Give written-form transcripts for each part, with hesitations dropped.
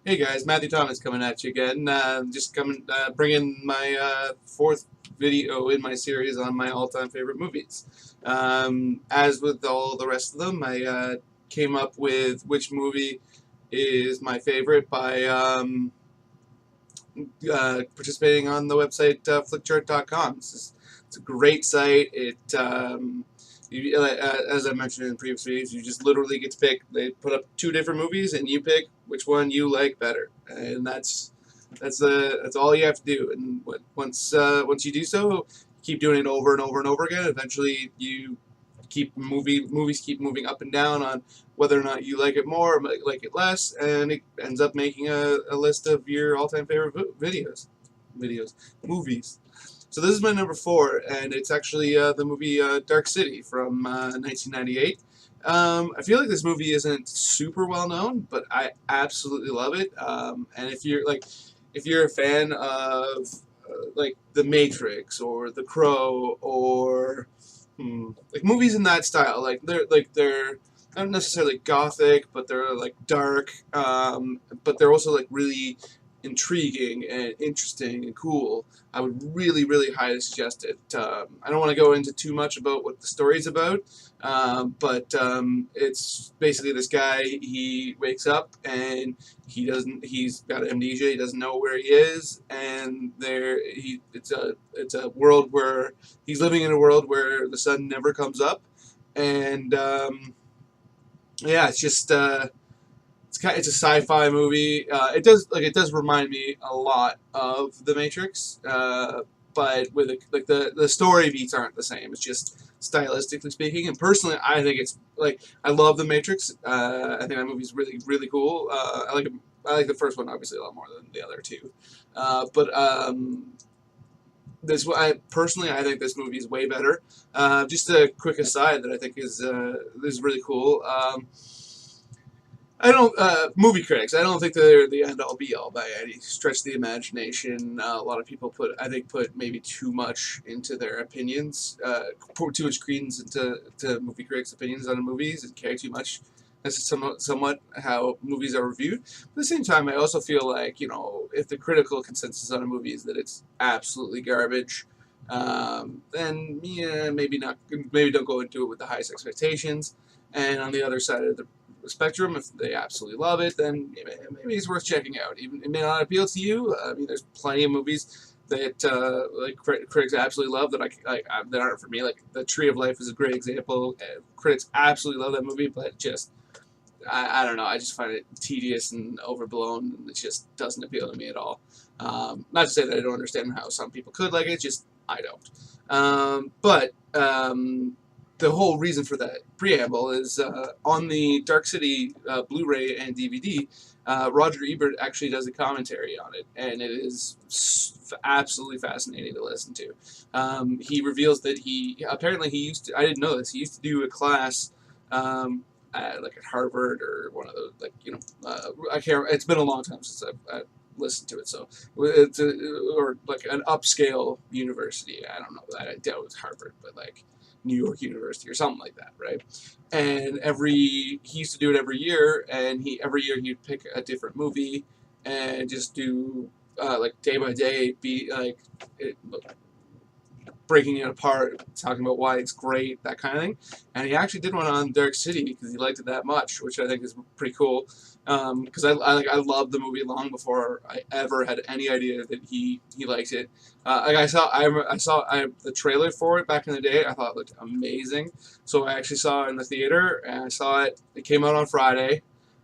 Hey guys, Matthew Thomas coming at you again. Just coming, bringing my fourth video in my series on my all-time favorite movies. As with all the rest of them, I came up with which movie is my favorite by participating on the website flickchart.com. It's a great site. As I mentioned in previous videos, you just literally get to pick. They put up two different movies, and you pick which one you like better, and that's all you have to do. And once you do so, keep doing it over and over and over again. Eventually, you movies keep moving up and down on whether or not you like it more or like it less, and it ends up making a list of your all-time favorite movies. So this is my number four, and it's actually the movie Dark City from 1998. I feel like this movie isn't super well known, but I absolutely love it. And if you're a fan of like The Matrix or The Crow or like movies in that style, they're not necessarily gothic, but they're like dark, but they're also like really intriguing and interesting and cool. I would really, really highly suggest it. I don't want to go into too much about what the story's about, but it's basically this guy. He wakes up and he's got amnesia. He doesn't know where he is, and it's a world where he's living in a world where the sun never comes up, and yeah, it's just. It's a sci-fi movie. It does remind me a lot of The Matrix, but with the story beats aren't the same. It's just stylistically speaking. And personally, I think it's like I love The Matrix. I think that movie's really really cool. I like the first one obviously a lot more than the other two, but this I personally I think this movie is way better. Just a quick aside that I think is really cool. I don't movie critics. I don't think they're the end all be all by any stretch of the imagination. A lot of people put maybe too much into their opinions, put too much credence into movie critics' opinions on movies, and care too much. That's somewhat how movies are reviewed. But at the same time, I also feel like if the critical consensus on a movie is that it's absolutely garbage, then yeah, maybe not. Maybe don't go into it with the highest expectations. And on the other side of the spectrum, if they absolutely love it, then maybe it's worth checking out. Even it may not appeal to you. I mean, there's plenty of movies that critics absolutely love that that aren't for me. Like The Tree of Life is a great example. Critics absolutely love that movie, but just I don't know. I just find it tedious and overblown, and it just doesn't appeal to me at all. Not to say that I don't understand how some people could like it, just I don't. But the whole reason for that preamble is on the Dark City Blu-ray and DVD, Roger Ebert actually does a commentary on it, and it is absolutely fascinating to listen to. He reveals that he used to, I didn't know this, he used to do a class at Harvard or one of those, I can't, it's been a long time since I've listened to it, so or like an upscale university. I don't know, I doubt it was Harvard, but like New York University or something like that, right? And he used to do it every year, and every year he'd pick a different movie and just do like day by day, be like breaking it apart, talking about why it's great, that kind of thing. And he actually did one on Dark City because he liked it that much, which I think is pretty cool. Because I loved the movie long before I ever had any idea that he liked it. I saw the trailer for it back in the day. I thought it looked amazing, so I actually saw it in the theater, and I saw it. It came out on Friday.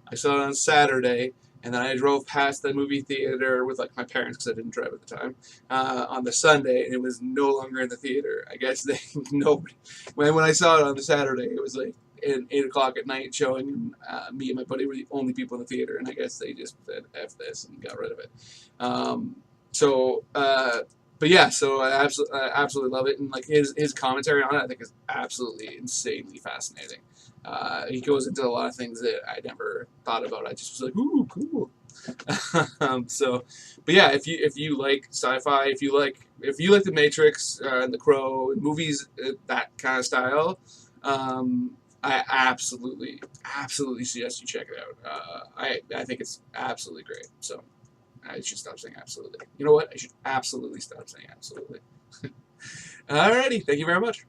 I saw it on Saturday, and then I drove past the movie theater with like my parents because I didn't drive at the time on the Sunday, and it was no longer in the theater. I guess nobody. When I saw it on the Saturday, it was like 8 o'clock at night showing, and me and my buddy were the only people in the theater, and I guess they just said F this and got rid of it. But yeah, so I absolutely love it, and like his commentary on it, I think is absolutely insanely fascinating. He goes into a lot of things that I never thought about. I just was like, ooh, cool. But yeah, if you like sci-fi, if you like The Matrix and The Crow and movies that kind of style, I absolutely suggest you check it out. I think it's absolutely great. So I should stop saying absolutely. You know what? I should absolutely stop saying absolutely. Alrighty, thank you very much.